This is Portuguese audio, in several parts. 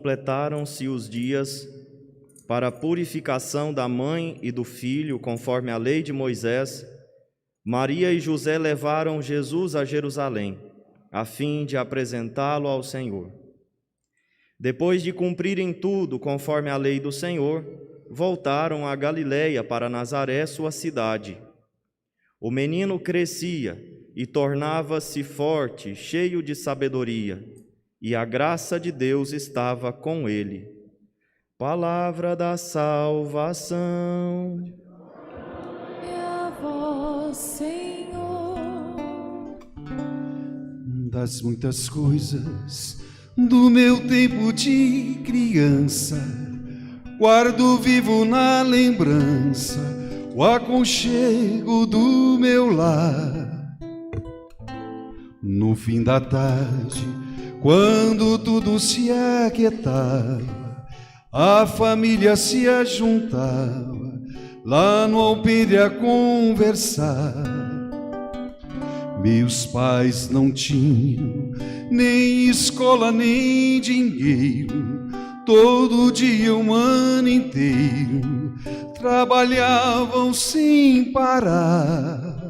Completaram-se os dias para a purificação da mãe e do filho, conforme a lei de Moisés. Maria e José levaram Jesus a Jerusalém, a fim de apresentá-lo ao Senhor. Depois de cumprirem tudo conforme a lei do Senhor, voltaram a Galiléia para Nazaré, sua cidade. O menino crescia e tornava-se forte, cheio de sabedoria, e a graça de Deus estava com ele. Palavra da salvação. Glória a vós, Senhor. Das muitas coisas do meu tempo de criança, guardo vivo na lembrança o aconchego do meu lar. No fim da tarde, quando tudo se aquietava, a família se ajuntava lá no alpendre a conversar. Meus pais não tinham nem escola nem dinheiro, todo dia, um ano inteiro, trabalhavam sem parar.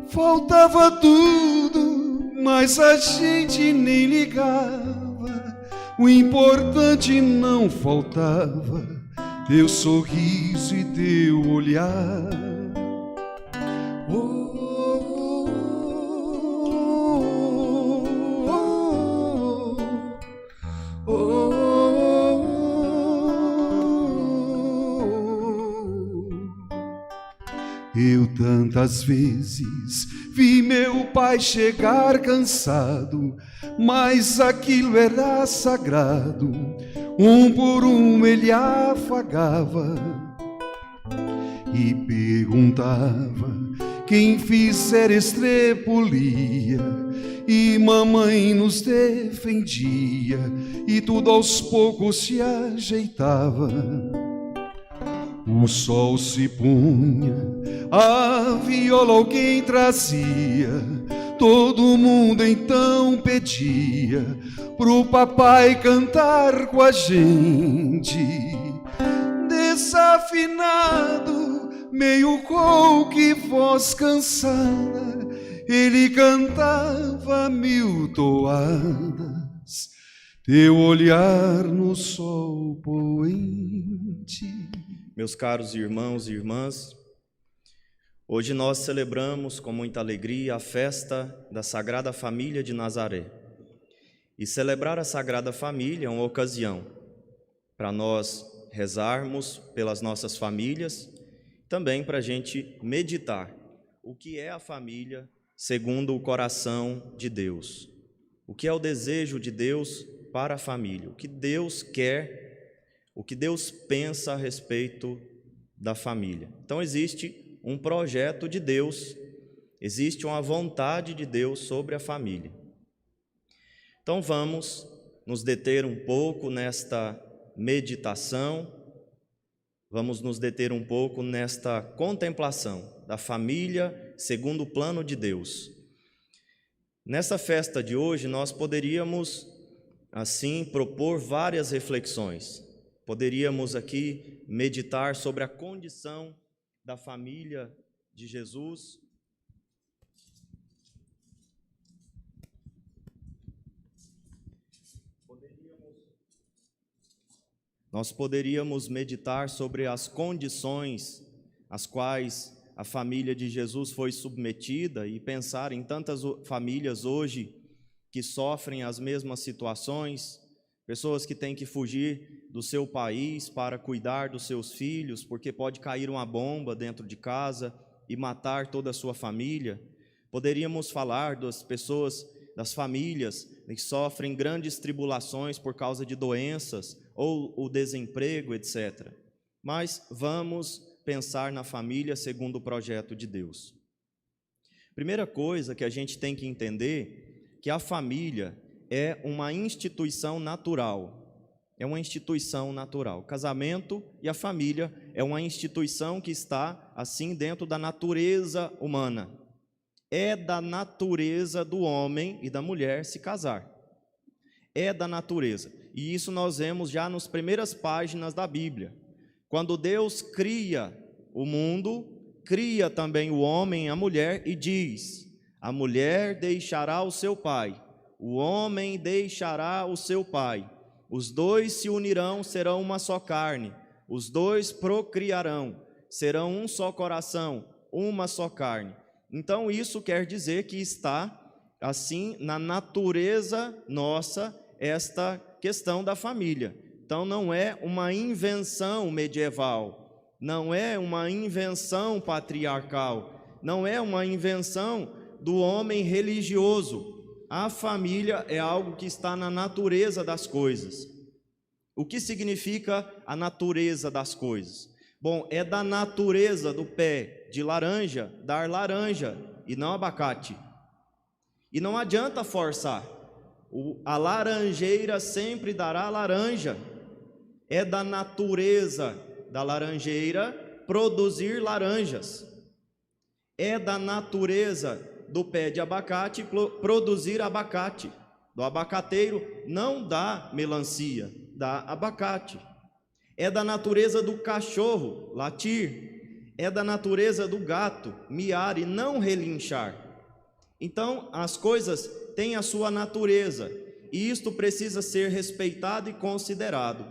Faltava tudo, mas a gente nem ligava. O importante não faltava, teu sorriso e teu olhar. Eu tantas vezes vi meu pai chegar cansado, mas aquilo era sagrado. Um por um ele afagava e perguntava quem fizer estrepulia, e mamãe nos defendia, e tudo aos poucos se ajeitava. O sol se punha, a viola alguém trazia, todo mundo então pedia pro papai cantar com a gente. Desafinado, meio rouco, voz cansada, ele cantava mil toadas, teu olhar no sol poente. Meus caros irmãos e irmãs, hoje nós celebramos com muita alegria a festa da Sagrada Família de Nazaré. E celebrar a Sagrada Família é uma ocasião para nós rezarmos pelas nossas famílias, também para a gente meditar o que é a família segundo o coração de Deus. O que é o desejo de Deus para a família, o que Deus quer, o que Deus pensa a respeito da família. Então existe um projeto de Deus, existe uma vontade de Deus sobre a família. Então vamos nos deter um pouco nesta meditação, vamos nos deter um pouco nesta contemplação da família segundo o plano de Deus. Nessa festa de hoje nós poderíamos assim propor várias reflexões. Poderíamos aqui meditar sobre a condição da família de Jesus. Nós poderíamos meditar sobre as condições às quais a família de Jesus foi submetida e pensar em tantas famílias hoje que sofrem as mesmas situações, pessoas que têm que fugir do seu país para cuidar dos seus filhos, porque pode cair uma bomba dentro de casa e matar toda a sua família. Poderíamos falar das pessoas, das famílias que sofrem grandes tribulações por causa de doenças ou o desemprego, etc. Mas vamos pensar na família segundo o projeto de Deus. Primeira coisa que a gente tem que entender, que a família é uma instituição natural. É uma instituição natural. O casamento e a família é uma instituição que está, assim, dentro da natureza humana. É da natureza do homem e da mulher se casar. É da natureza. e isso nós vemos já nas primeiras páginas da Bíblia. Quando Deus cria o mundo, cria também o homem e a mulher e diz: a mulher deixará o seu pai, o homem deixará o seu pai, os dois se unirão, serão uma só carne, os dois procriarão, serão um só coração, uma só carne. Então isso quer dizer que está assim na natureza nossa esta questão da família. Então não é uma invenção medieval, não é uma invenção patriarcal, não é uma invenção do homem religioso. A família é algo que está na natureza das coisas. O que significa a natureza das coisas? Bom, é da natureza do pé de laranja dar laranja e não abacate. E não adianta forçar. A laranjeira sempre dará laranja. É da natureza da laranjeira produzir laranjas. É da natureza do pé de abacate produzir abacate. Do abacateiro não dá melancia, dá abacate. É da natureza do cachorro latir. É da natureza do gato miar e não relinchar. Então, as coisas têm a sua natureza, e isto precisa ser respeitado e considerado.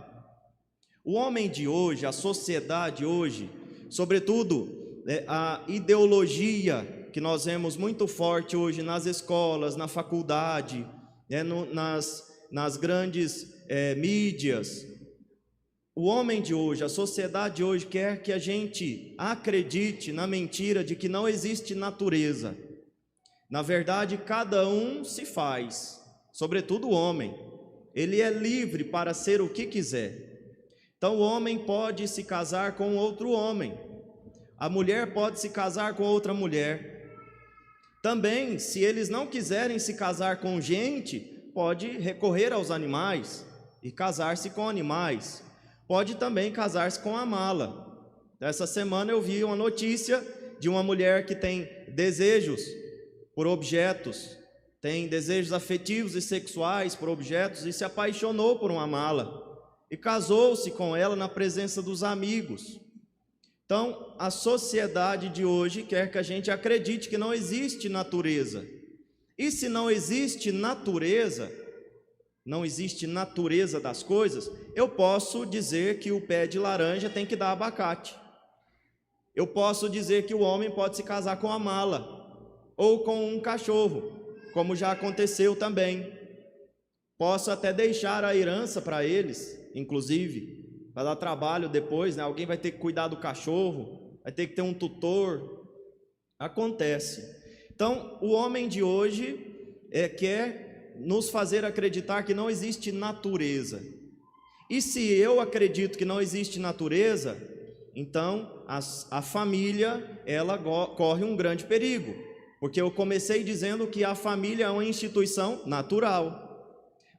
O homem de hoje, a sociedade hoje, sobretudo a ideologia que nós vemos muito forte hoje nas escolas, na faculdade, nas grandes mídias. O homem de hoje, a sociedade hoje quer que a gente acredite na mentira de que não existe natureza. Na verdade, cada um se faz, sobretudo o homem. Ele é livre para ser o que quiser. Então o homem pode se casar com outro homem. A mulher pode se casar com outra mulher. Também, se eles não quiserem se casar com gente, pode recorrer aos animais e casar-se com animais. Pode também casar-se com a mala. Essa semana eu vi uma notícia de uma mulher que tem desejos por objetos, tem desejos afetivos e sexuais por objetos e se apaixonou por uma mala e casou-se com ela na presença dos amigos. Então, a sociedade de hoje quer que a gente acredite que não existe natureza. E se não existe natureza das coisas, eu posso dizer que o pé de laranja tem que dar abacate. Eu posso dizer que o homem pode se casar com a mala ou com um cachorro, como já aconteceu também. Posso até deixar a herança para eles, inclusive, vai dar trabalho depois, né? Alguém vai ter que cuidar do cachorro, vai ter que ter um tutor. Acontece. Então, o homem de hoje quer nos fazer acreditar que não existe natureza. E se eu acredito que não existe natureza, então a família, ela corre um grande perigo. Porque eu comecei dizendo que a família é uma instituição natural.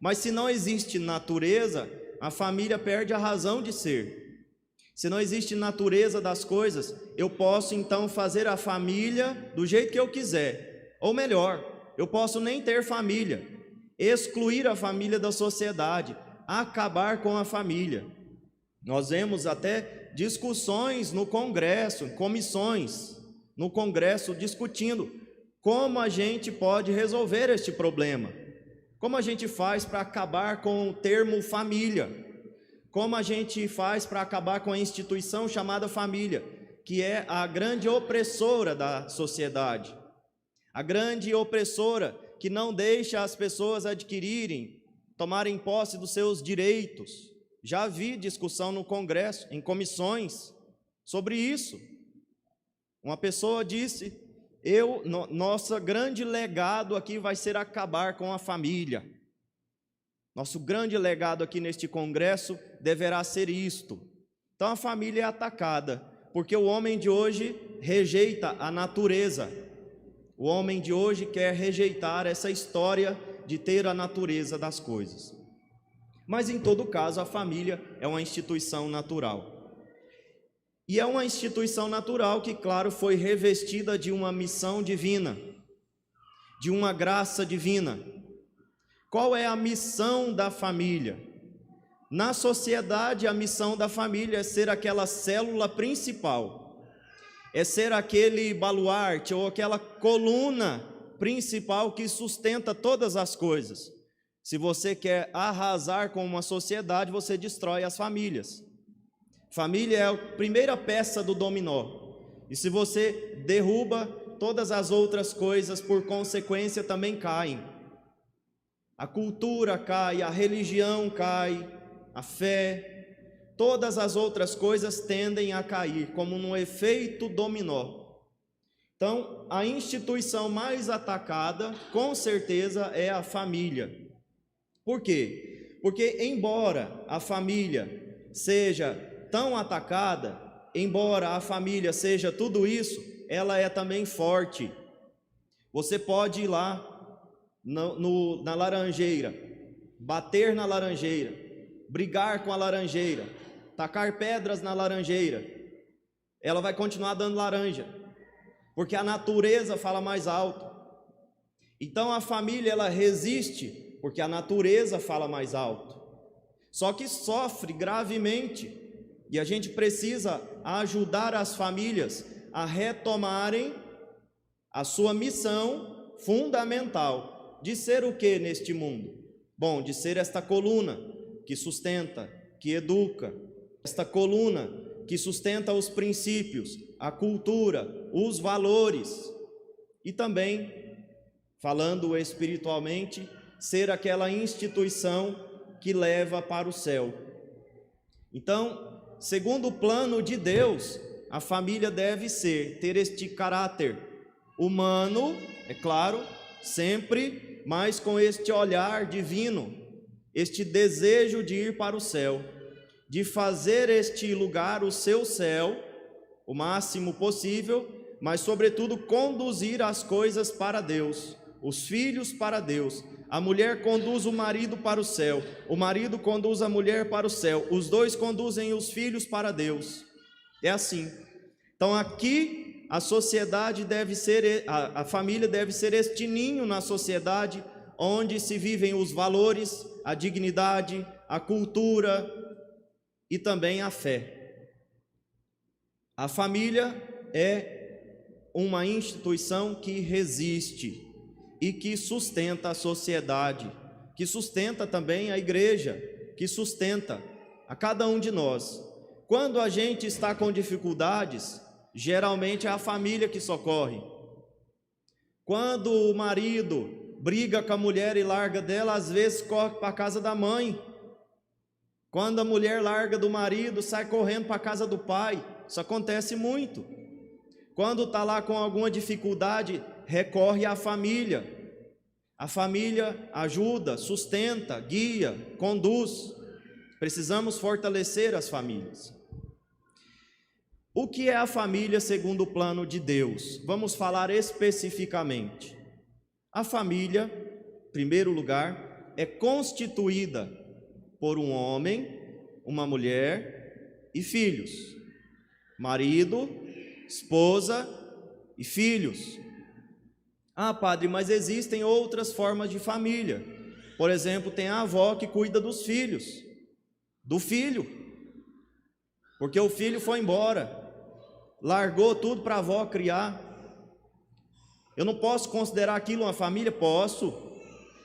Mas se não existe natureza, a família perde a razão de ser. Se não existe natureza das coisas, eu posso então fazer a família do jeito que eu quiser. Ou melhor, eu posso nem ter família, excluir a família da sociedade, acabar com a família. Nós vemos até discussões no Congresso, comissões no Congresso discutindo como a gente pode resolver este problema. Como a gente faz para acabar com o termo família? Como a gente faz para acabar com a instituição chamada família, que é a grande opressora da sociedade? A grande opressora que não deixa as pessoas adquirirem, tomarem posse dos seus direitos. Já vi discussão no Congresso, em comissões, sobre isso. Uma pessoa disse: nosso grande legado aqui vai ser acabar com a família. Nosso grande legado aqui neste congresso deverá ser isto. Então a família é atacada, porque o homem de hoje rejeita a natureza. O homem de hoje quer rejeitar essa história de ter a natureza das coisas. Mas em todo caso a família é uma instituição natural. E é uma instituição natural que, claro, foi revestida de uma missão divina, de uma graça divina. Qual é a missão da família? Na sociedade, a missão da família é ser aquela célula principal, é ser aquele baluarte ou aquela coluna principal que sustenta todas as coisas. Se você quer arrasar com uma sociedade, você destrói as famílias. Família é a primeira peça do dominó. E se você derruba, todas as outras coisas, por consequência, também caem. A cultura cai, a religião cai, a fé, todas as outras coisas tendem a cair, como num efeito dominó. Então, a instituição mais atacada, com certeza, é a família. Por quê? Porque, embora a família seja tão atacada, embora a família seja tudo isso, ela é também forte. Você pode ir lá na laranjeira, bater na laranjeira, brigar com a laranjeira, tacar pedras na laranjeira, ela vai continuar dando laranja, porque a natureza fala mais alto. Então a família, ela resiste, porque a natureza fala mais alto, só que sofre gravemente, e a gente precisa ajudar as famílias a retomarem a sua missão fundamental, de ser o que neste mundo? Bom, de ser esta coluna que sustenta, que educa, esta coluna que sustenta os princípios, a cultura, os valores, e também, falando espiritualmente, ser aquela instituição que leva para o céu. Então, segundo o plano de Deus, a família deve ter este caráter humano, é claro, sempre, mas com este olhar divino, este desejo de ir para o céu, de fazer este lugar o seu céu, o máximo possível, mas sobretudo conduzir as coisas para Deus, os filhos para Deus. A mulher conduz o marido para o céu, o marido conduz a mulher para o céu, os dois conduzem os filhos para Deus. É assim. Então aqui a sociedade deve ser, a família deve ser este ninho na sociedade, onde se vivem os valores, a dignidade, a cultura e também a fé. A família é uma instituição que resiste e que sustenta a sociedade, que sustenta também a igreja, que sustenta a cada um de nós. Quando a gente está com dificuldades, geralmente é a família que socorre. Quando o marido briga com a mulher e larga dela, às vezes corre para a casa da mãe. Quando a mulher larga do marido, sai correndo para a casa do pai. Isso acontece muito. Quando está lá com alguma dificuldade, recorre à família. A família ajuda, sustenta, guia, conduz. Precisamos fortalecer as famílias. O que é a família segundo o plano de Deus? Vamos falar especificamente. A família, em primeiro lugar, é constituída por um homem, uma mulher e filhos. Marido, esposa e filhos. Ah, padre, mas existem outras formas de família. Por exemplo, tem a avó que cuida dos filhos, do filho, porque o filho foi embora, largou tudo para a avó criar. Eu não posso considerar aquilo uma família? Posso,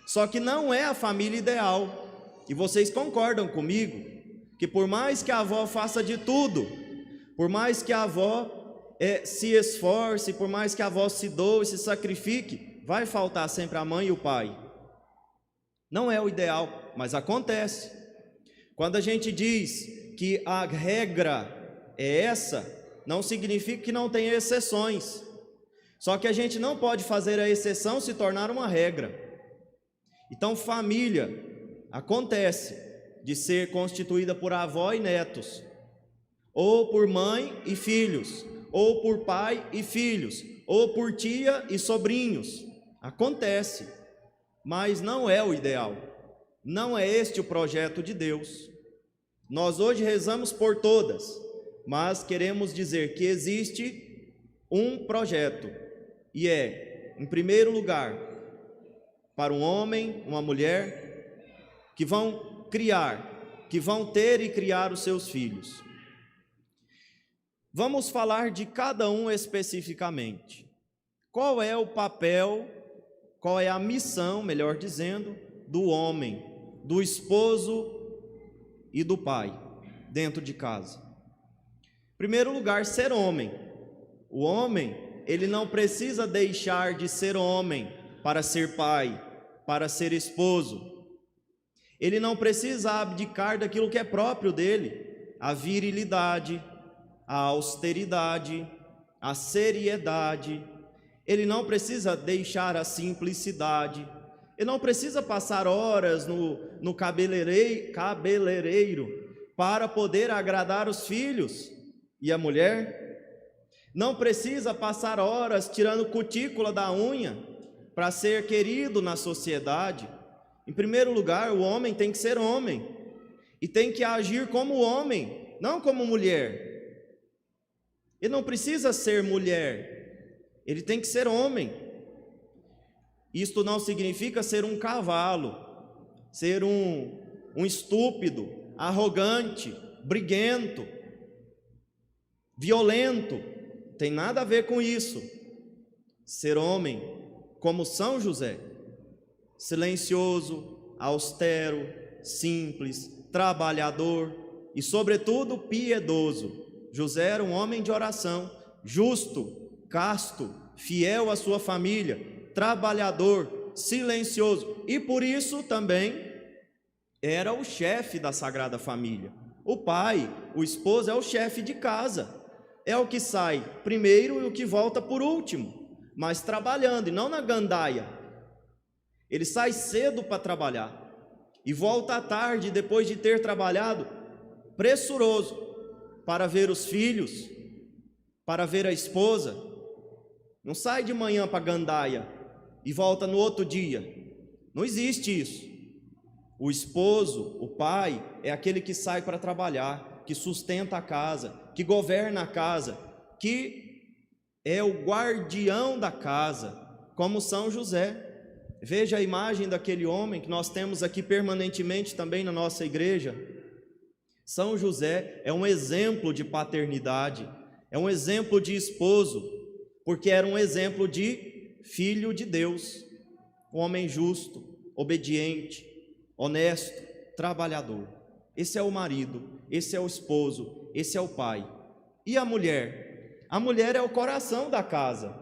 só que não é a família ideal. E vocês concordam comigo que por mais que a avó faça de tudo, por mais que a avó se esforce, por mais que a avó se doe, se sacrifique, vai faltar sempre a mãe e o pai. Não é o ideal, mas acontece. Quando a gente diz que a regra é essa, não significa que não tem exceções. Só que a gente não pode fazer a exceção se tornar uma regra. Então, família acontece de ser constituída por avó e netos, ou por mãe e filhos, ou por pai e filhos, ou por tia e sobrinhos. Acontece, mas não é o ideal. Não é este o projeto de Deus. Nós hoje rezamos por todas, mas queremos dizer que existe um projeto, e é, em primeiro lugar, para um homem, uma mulher, que vão criar que vão ter e criar os seus filhos. Vamos falar de cada um especificamente. Qual é o papel, qual é a missão, melhor dizendo, do homem, do esposo e do pai dentro de casa? Em primeiro lugar, ser homem. O homem, ele não precisa deixar de ser homem para ser pai, para ser esposo. Ele não precisa abdicar daquilo que é próprio dele, a virilidade, a austeridade, a seriedade. Ele não precisa deixar a simplicidade. Ele não precisa passar horas no cabeleireiro para poder agradar os filhos e a mulher. Não precisa passar horas tirando cutícula da unha para ser querido na sociedade. Em primeiro lugar, o homem tem que ser homem e tem que agir como homem, não como mulher. Ele não precisa ser mulher, ele tem que ser homem. Isto não significa ser um cavalo, ser um estúpido, arrogante, briguento, violento. Tem nada a ver com isso. Ser homem como São José, silencioso, austero, simples, trabalhador e, sobretudo, piedoso. José era um homem de oração, justo, casto, fiel à sua família, trabalhador, silencioso e, por isso, também era o chefe da Sagrada Família. O pai, o esposo, é o chefe de casa, é o que sai primeiro e o que volta por último, mas trabalhando e não na gandaia. Ele sai cedo para trabalhar e volta à tarde, depois de ter trabalhado, pressuroso, para ver os filhos, para ver a esposa. Não sai de manhã para a gandaia e volta no outro dia. Não existe isso. O esposo, o pai, é aquele que sai para trabalhar, que sustenta a casa, que governa a casa, que é o guardião da casa, como São José. Veja a imagem daquele homem que nós temos aqui permanentemente também na nossa igreja. São José é um exemplo de paternidade, é um exemplo de esposo, porque era um exemplo de filho de Deus, um homem justo, obediente, honesto, trabalhador. Esse é o marido, esse é o esposo, esse é o pai. E a mulher? A mulher é o coração da casa.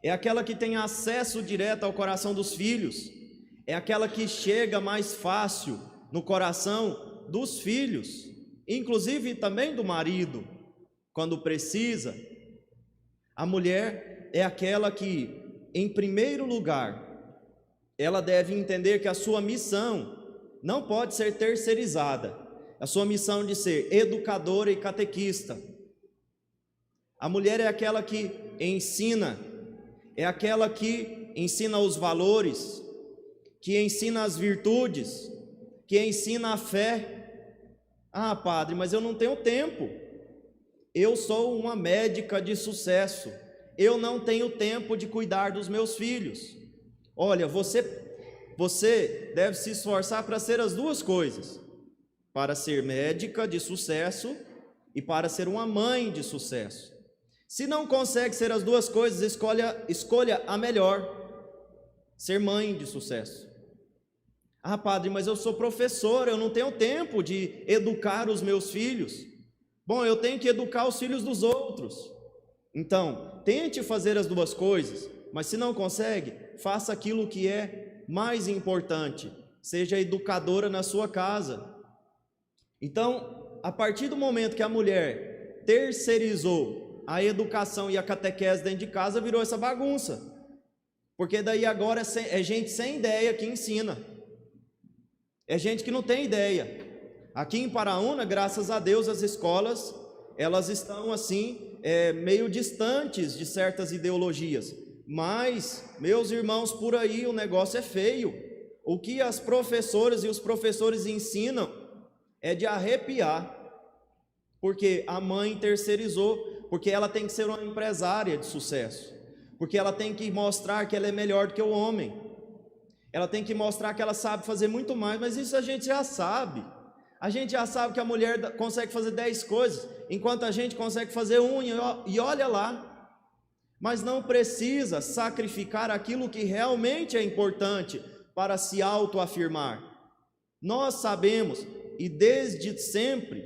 É aquela que tem acesso direto ao coração dos filhos. É aquela que chega mais fácil no coração dos filhos, inclusive também do marido, quando precisa. A mulher é aquela que, em primeiro lugar, ela deve entender que a sua missão não pode ser terceirizada. A sua missão de ser educadora e catequista. A mulher é aquela que ensina, é aquela que ensina os valores, que ensina as virtudes, que ensina a fé. Ah, padre, mas eu não tenho tempo. Eu sou uma médica de sucesso. Eu não tenho tempo de cuidar dos meus filhos. Olha, você deve se esforçar para ser as duas coisas. Para ser médica de sucesso e para ser uma mãe de sucesso. Se não consegue ser as duas coisas, escolha a melhor, ser mãe de sucesso. Ah, padre, mas eu sou professor, eu não tenho tempo de educar os meus filhos. Bom, eu tenho que educar os filhos dos outros. Então, tente fazer as duas coisas, mas se não consegue, faça aquilo que é mais importante, seja educadora na sua casa. Então, a partir do momento que a mulher terceirizou a educação e a catequese dentro de casa, virou essa bagunça, porque daí agora é gente sem ideia que ensina, é gente que não tem ideia. Aqui em Paraúna, graças a Deus, as escolas, elas estão assim, meio distantes de certas ideologias, mas, meus irmãos, por aí o negócio é feio. O que as professoras e os professores ensinam é de arrepiar, porque a mãe terceirizou, porque ela tem que ser uma empresária de sucesso, porque ela tem que mostrar que ela é melhor do que o homem, ela tem que mostrar que ela sabe fazer muito mais, mas isso a gente já sabe. A gente já sabe que a mulher consegue fazer 10 coisas, enquanto a gente consegue fazer uma, e olha lá. Mas não precisa sacrificar aquilo que realmente é importante para se autoafirmar. Nós sabemos, e desde sempre,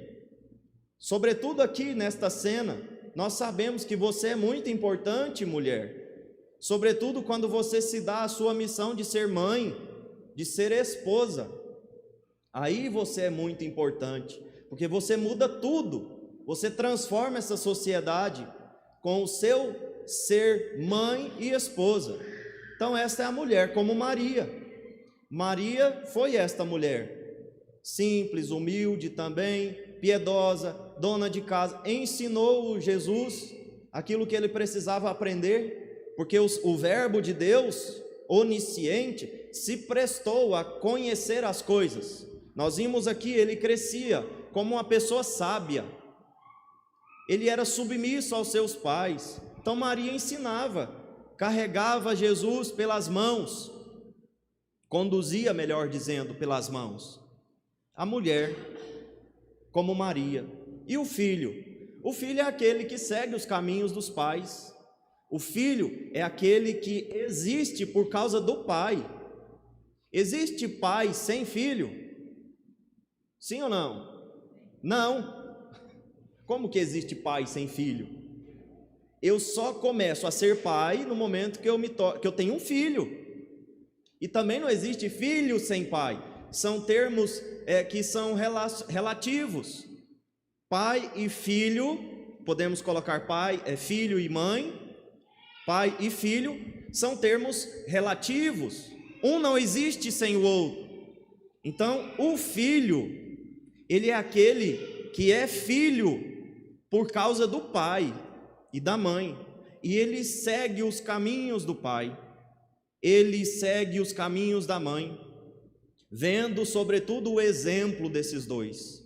sobretudo aqui nesta cena, nós sabemos que você é muito importante, mulher. Sobretudo quando você se dá a sua missão de ser mãe, de ser esposa. Aí você é muito importante, porque você muda tudo. Você transforma essa sociedade com o seu ser mãe e esposa. Então esta é a mulher, como Maria. Maria foi esta mulher, simples, humilde também, piedosa, dona de casa, ensinou Jesus aquilo que ele precisava aprender, porque o verbo de Deus, onisciente, se prestou a conhecer as coisas. Nós vimos aqui, ele crescia como uma pessoa sábia, ele era submisso aos seus pais. Então Maria ensinava, carregava Jesus pelas mãos, conduzia, melhor dizendo, pelas mãos. A mulher, como Maria. E o filho? O filho é aquele que segue os caminhos dos pais. O filho é aquele que existe por causa do pai. Existe pai sem filho? Sim ou não? Não. Como que existe pai sem filho? Eu só começo a ser pai no momento que eu tenho um filho. E também não existe filho sem pai. São termos que são relativos. Pai e filho, podemos colocar pai, filho e mãe. Pai e filho são termos relativos. Um não existe sem o outro. Então, o filho, ele é aquele que é filho por causa do pai e da mãe, e ele segue os caminhos do pai, ele segue os caminhos da mãe, vendo sobretudo o exemplo desses dois,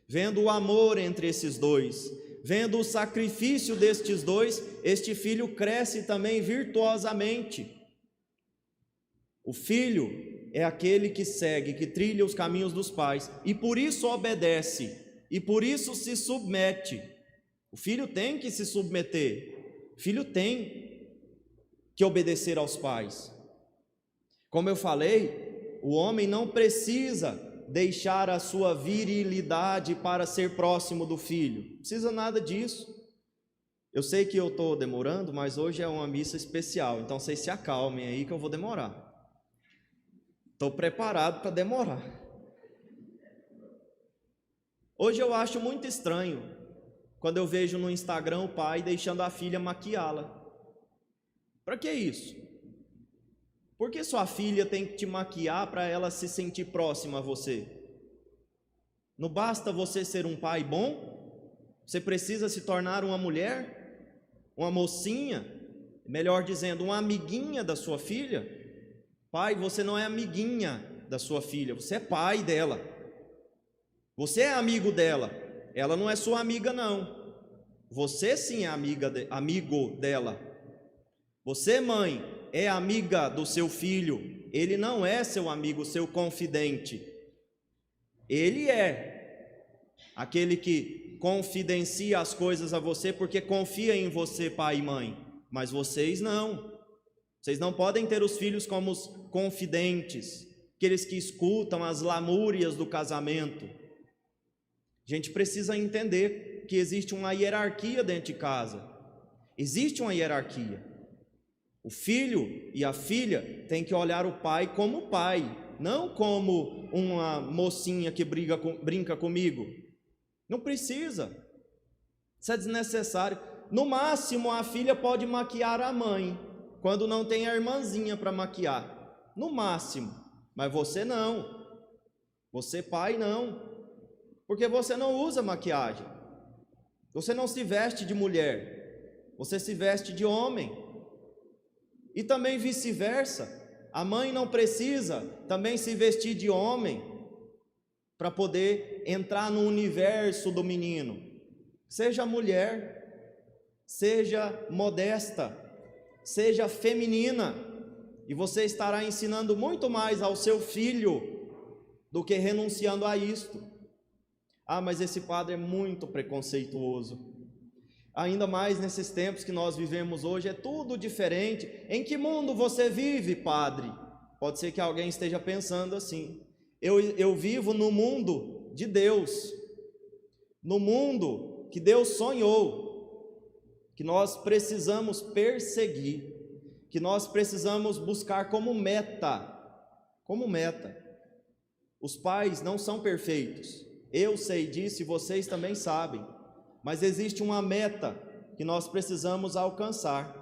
vendo o amor entre esses dois, vendo o sacrifício destes dois, este filho cresce também virtuosamente. O filho é aquele que segue, que trilha os caminhos dos pais, e por isso obedece, e por isso se submete. O filho tem que se submeter, o filho tem que obedecer aos pais. Como eu falei, o homem não precisa deixar a sua virilidade para ser próximo do filho, não precisa nada disso. Eu sei que eu estou demorando, mas hoje é uma missa especial, então vocês se acalmem aí que eu vou demorar. Estou preparado para demorar. Hoje eu acho muito estranho quando eu vejo no Instagram o pai deixando a filha maquiá-la. Para que isso? Por que sua filha tem que te maquiar para ela se sentir próxima a você? Não basta você ser um pai bom? Você precisa se tornar uma mulher, uma mocinha, melhor dizendo, uma amiguinha da sua filha? Pai, você não é amiguinha da sua filha, você é pai dela. Você é amigo dela, ela não é sua amiga não. Você sim é amigo dela. Você, mãe, é amiga do seu filho, ele não é seu amigo, seu confidente. Ele é aquele que confidencia as coisas a você porque confia em você, pai e mãe, mas vocês não. Vocês não podem ter os filhos como os confidentes, aqueles que escutam as lamúrias do casamento. A gente precisa entender que existe uma hierarquia dentro de casa. Existe uma hierarquia. O filho e a filha têm que olhar o pai como pai, não como uma mocinha que brinca comigo. Não precisa. Isso é desnecessário. No máximo, a filha pode maquiar a mãe, quando não tem a irmãzinha para maquiar, no máximo, mas você não, você pai não, porque você não usa maquiagem, você não se veste de mulher, você se veste de homem, e também vice-versa, a mãe não precisa também se vestir de homem, para poder entrar no universo do menino. Seja mulher, seja modesta, seja feminina, e você estará ensinando muito mais ao seu filho do que renunciando a isto. Ah, mas esse padre é muito preconceituoso. Ainda mais nesses tempos que nós vivemos hoje, é tudo diferente. Em que mundo você vive, padre? Pode ser que alguém esteja pensando assim. Eu vivo no mundo de Deus, no mundo que Deus sonhou, que nós precisamos perseguir, que nós precisamos buscar como meta. Os pais não são perfeitos, eu sei disso e vocês também sabem, mas existe uma meta que nós precisamos alcançar,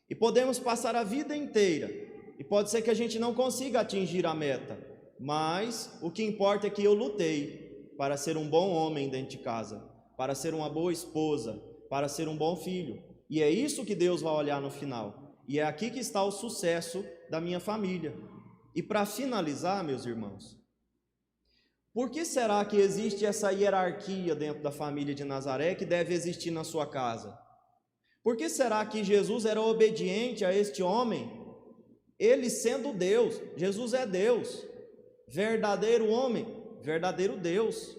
e podemos passar a vida inteira, e pode ser que a gente não consiga atingir a meta, mas o que importa é que eu lutei para ser um bom homem dentro de casa, para ser uma boa esposa, para ser um bom filho, e é isso que Deus vai olhar no final, e é aqui que está o sucesso da minha família. E para finalizar, meus irmãos, por que será que existe essa hierarquia dentro da família de Nazaré que deve existir na sua casa? Por que será que Jesus era obediente a este homem? Ele sendo Deus, Jesus é Deus, verdadeiro homem, verdadeiro Deus,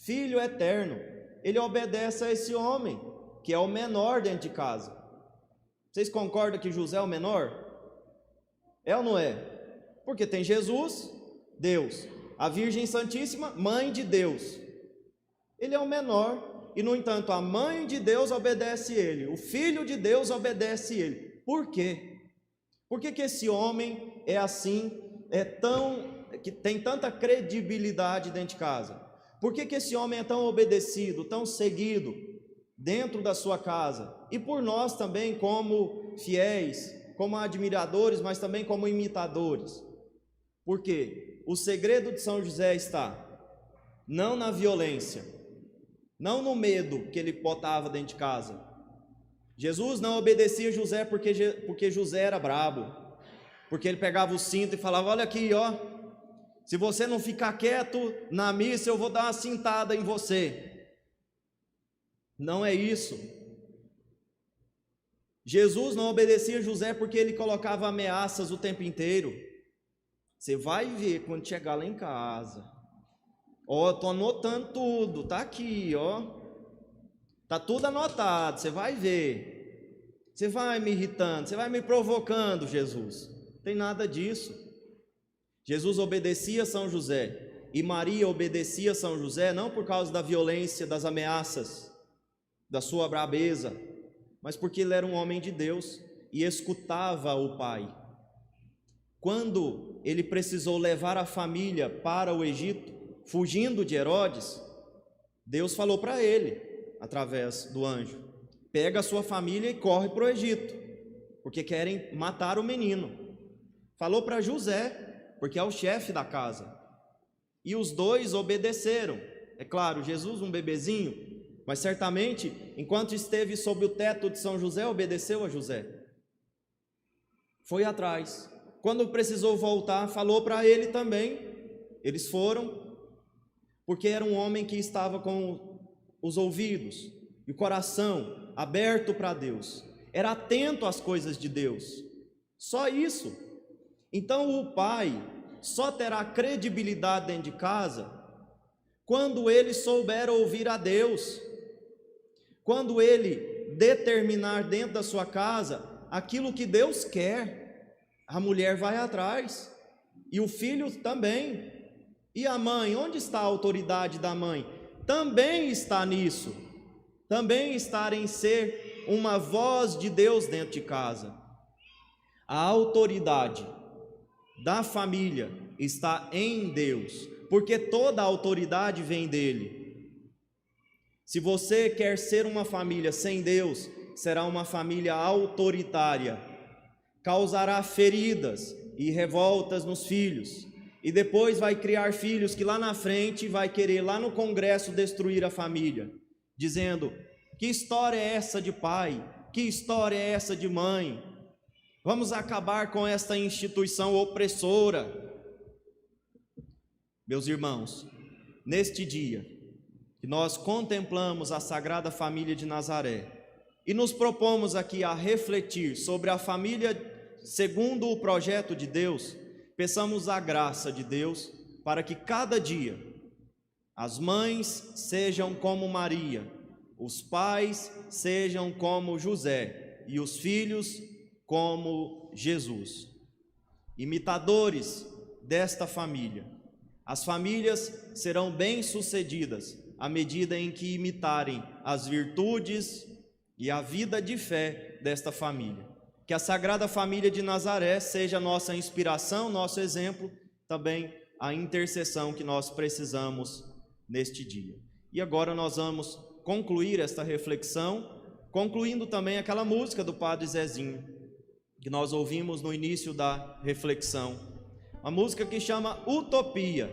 Filho eterno. Ele obedece a esse homem, que é o menor dentro de casa. Vocês concordam que José é o menor? É ou não é? Porque tem Jesus, Deus, a Virgem Santíssima, mãe de Deus. Ele é o menor, e no entanto a mãe de Deus obedece ele, o Filho de Deus obedece ele. Por quê? Por que esse homem é assim, que tem tanta credibilidade dentro de casa? Por que esse homem é tão obedecido, tão seguido dentro da sua casa? E por nós também como fiéis, como admiradores, mas também como imitadores. Por quê? O segredo de São José está não na violência, não no medo que ele botava dentro de casa. Jesus não obedecia José porque José era brabo, porque ele pegava o cinto e falava: olha aqui, ó, se você não ficar quieto na missa, eu vou dar uma cintada em você. Não é isso. Jesus não obedecia José porque ele colocava ameaças o tempo inteiro. Você vai ver quando chegar lá em casa. Ó, tô anotando tudo, tá aqui, ó. Tá tudo anotado, você vai ver. Você vai me irritando, você vai me provocando, Jesus. Não tem nada disso. Jesus obedecia a São José, e Maria obedecia a São José não por causa da violência, das ameaças, da sua brabeza, mas porque ele era um homem de Deus e escutava o Pai. Quando ele precisou levar a família para o Egito, fugindo de Herodes, Deus falou para ele, através do anjo: pega a sua família e corre para o Egito, porque querem matar o menino. Falou para José, porque é o chefe da casa, e os dois obedeceram. É claro, Jesus um bebezinho, mas certamente, enquanto esteve sob o teto de São José, obedeceu a José, foi atrás. Quando precisou voltar, falou para ele também. Eles foram, porque era um homem que estava com os ouvidos e o coração aberto para Deus, era atento às coisas de Deus, só isso. Então o pai só terá credibilidade dentro de casa quando ele souber ouvir a Deus, quando ele determinar dentro da sua casa aquilo que Deus quer. A mulher vai atrás, e o filho também. E a mãe, onde está a autoridade da mãe? Também está nisso, também está em ser uma voz de Deus dentro de casa. A autoridade da família está em Deus, porque toda a autoridade vem dele. Se você quer ser uma família sem Deus, será uma família autoritária, causará feridas e revoltas nos filhos, e depois vai criar filhos que lá na frente vai querer lá no Congresso destruir a família, dizendo: que história é essa de pai? Que história é essa de mãe? Vamos acabar com esta instituição opressora. Meus irmãos, neste dia que nós contemplamos a Sagrada Família de Nazaré e nos propomos aqui a refletir sobre a família segundo o projeto de Deus, peçamos a graça de Deus para que cada dia as mães sejam como Maria, os pais sejam como José e os filhos como Jesus. Imitadores desta família. As famílias serão bem-sucedidas à medida em que imitarem as virtudes e a vida de fé desta família. Que a Sagrada Família de Nazaré seja nossa inspiração, nosso exemplo, também a intercessão que nós precisamos neste dia. E agora nós vamos concluir esta reflexão, concluindo também aquela música do Padre Zezinho, que nós ouvimos no início da reflexão. Uma música que chama Utopia,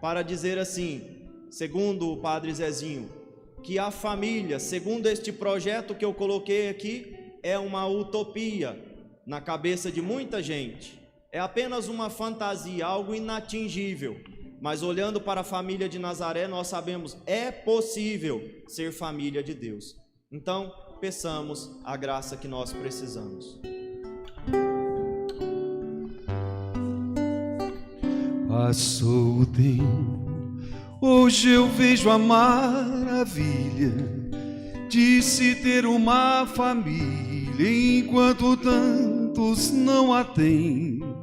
para dizer assim, segundo o Padre Zezinho, que a família, segundo este projeto que eu coloquei aqui, é uma utopia na cabeça de muita gente. É apenas uma fantasia, algo inatingível. Mas olhando para a família de Nazaré, nós sabemos, é possível ser família de Deus. Então, peçamos a graça que nós precisamos. Passou o tempo, hoje eu vejo a maravilha de se ter uma família, enquanto tantos não a têm.